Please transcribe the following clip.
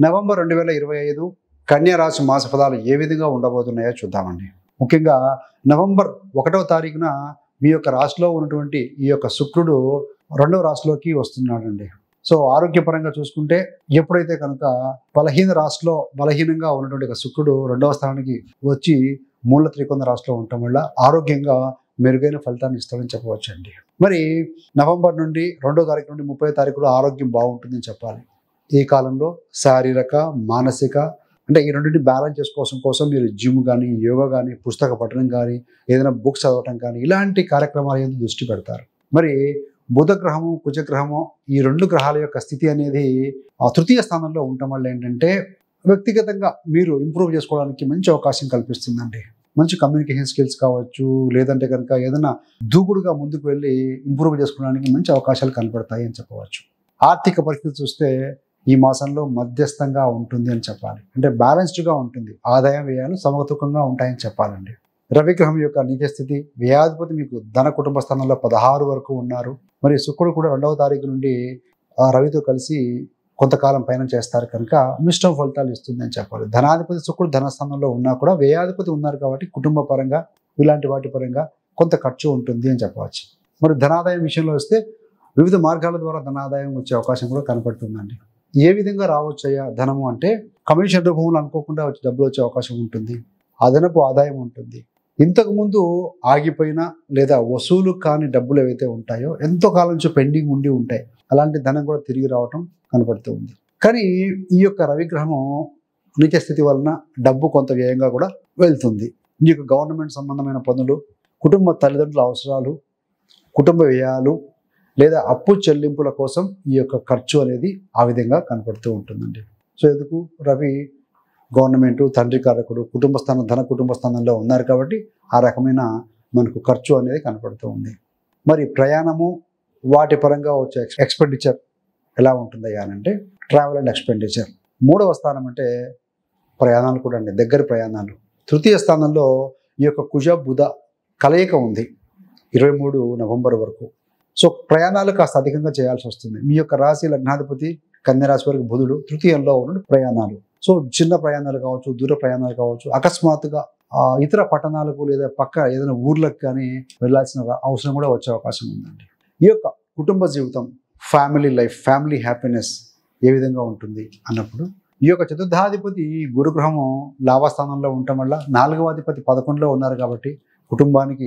November 2025 కన్యా రాశి మాస ఫలాలు ఏ విధంగా ఉండబోతున్నాయో చూద్దామండి. ముఖ్యంగా నవంబర్ 1వ తారీఖున మీ యొక్క రాశిలో ఉన్నటువంటి ఈ యొక్క శుక్రుడు 2వ రాశిలోకి వస్తున్నాడండి. సో ఆరోగ్యపరంగా చూసుకుంటే ఎప్పుడైతే కనుక బలహీన రాశిలో బలహీనంగా ఉన్నటువంటి శుక్రుడు 2వ స్థానానికి వచ్చి మూల త్రికోణ రాశిలో ఉండటం వల్ల ఆరోగ్యంగా మెరుగైన ఫలితాన్ని ఇస్తాడని చెప్పవచ్చండి. మరి నవంబర్ నుండి 2వ తారీఖు నుండి 30వ తారీఖులో ఆరోగ్యం బాగుంటుందని చెప్పాలి. ఈ కాలంలో శారీరక మానసిక అంటే ఈ రెండింటిని బ్యాలెన్స్ చేసుకోవడం కోసం మీరు జిమ్ కానీ యోగా కానీ పుస్తక పఠనం కానీ ఏదైనా బుక్స్ చదవటం కానీ ఇలాంటి కార్యక్రమాల మీద దృష్టి పెడతారు. మరి బుధ గ్రహము కుజగ్రహము ఈ 2 గ్రహాల యొక్క స్థితి అనేది తృతీయ స్థానంలో ఉండటం వల్ల ఏంటంటే వ్యక్తిగతంగా మీరు ఇంప్రూవ్ చేసుకోవడానికి మంచి అవకాశం కల్పిస్తుందండి. మంచి కమ్యూనికేషన్ స్కిల్స్ కావచ్చు, లేదంటే కనుక ఏదైనా దూకుడుగా ముందుకు వెళ్ళి ఇంప్రూవ్ చేసుకోవడానికి మంచి అవకాశాలు కనపడతాయి అని చెప్పవచ్చు. ఆర్థిక పరిస్థితి చూస్తే ఈ మాసంలో మధ్యస్థంగా ఉంటుంది అని చెప్పాలి. అంటే బ్యాలెన్స్డ్గా ఉంటుంది. ఆదాయం వ్యయాలు సమతుకంగా ఉంటాయని చెప్పాలండి. రవిగ్రహం యొక్క నీచ స్థితి వ్యయాధిపతి మీకు ధన కుటుంబ స్థానంలో 16 వరకు ఉన్నారు. మరి శుక్రుడు కూడా 2వ తారీఖు నుండి రవితో కలిసి కొంతకాలం పైన చేస్తారు కనుక మిశ్రమ ఫలితాలు ఇస్తుంది అని చెప్పాలి. ధనాధిపతి శుక్రుడు ధనస్థానంలో ఉన్నా కూడా వ్యయాధిపతి ఉన్నారు కాబట్టి కుటుంబ పరంగా ఇలాంటి వాటి పరంగా కొంత ఖర్చు ఉంటుంది అని చెప్పవచ్చు. మరి ధనాదాయం విషయంలో వస్తే వివిధ మార్గాల ద్వారా ధనాదాయం వచ్చే అవకాశం కూడా కనపడుతుందండి. ఏ విధంగా రావచ్చయ్యా ధనము అంటే కమిషన్ రూపంలో అనుకోకుండా వచ్చి డబ్బులు వచ్చే అవకాశం ఉంటుంది. అదనపు ఆదాయం ఉంటుంది. ఇంతకుముందు ఆగిపోయిన లేదా వసూలు కాని డబ్బులు ఏవైతే ఉంటాయో ఎంతో కాలం నుంచి పెండింగ్ ఉండి ఉంటాయి. అలాంటి ధనం కూడా తిరిగి రావటం కనపడుతూ ఉంది. కానీ ఈ యొక్క రవిగ్రహము నీచ స్థితి వలన డబ్బు కొంత వ్యయంగా కూడా వెళ్తుంది. ఈ యొక్క గవర్నమెంట్ సంబంధమైన పనులు, కుటుంబ తల్లిదండ్రుల అవసరాలు, కుటుంబ వ్యయాలు లేదా అప్పు చెల్లింపుల కోసం ఈ యొక్క ఖర్చు అనేది ఆ విధంగా కనపడుతూ ఉంటుందండి. సో ఎందుకు రవి గవర్నమెంటు తండ్రి కారకుడు కుటుంబ స్థానం ధన కుటుంబ స్థానంలో ఉన్నారు కాబట్టి ఆ రకమైన మనకు ఖర్చు అనేది కనపడుతూ ఉంది. మరి ప్రయాణము వాటి పరంగా వచ్చే ఎక్స్పెండిచర్ ఎలా ఉంటుందయ్యా అంటే ట్రావెల్ అండ్ ఎక్స్పెండిచర్. 3వ స్థానం అంటే ప్రయాణాలు కూడా అండి, దగ్గర ప్రయాణాలు. తృతీయ స్థానంలో ఈ యొక్క కుజ బుధ కలయిక ఉంది 23 నవంబర్ వరకు. సో ప్రయాణాలు కాస్త అధికంగా చేయాల్సి వస్తుంది. మీ యొక్క రాశి లగ్నాధిపతి కన్యా రాశి వరకు బుధుడు తృతీయంలో ఉన్న ప్రయాణాలు. సో చిన్న ప్రయాణాలు కావచ్చు, దూర ప్రయాణాలు కావచ్చు, అకస్మాత్తుగా ఇతర పట్టణాలకు లేదా పక్క ఏదైనా ఊర్లకు కానీ వెళ్ళాల్సిన అవసరం కూడా వచ్చే అవకాశం ఉందండి. ఈ యొక్క కుటుంబ జీవితం, ఫ్యామిలీ లైఫ్, ఫ్యామిలీ హ్యాపీనెస్ ఏ విధంగా ఉంటుంది అన్నప్పుడు ఈ యొక్క చతుర్థాధిపతి గురుగ్రహము లాభస్థానంలో ఉండటం వల్ల 4వ అధిపతి 11లో ఉన్నారు కాబట్టి కుటుంబానికి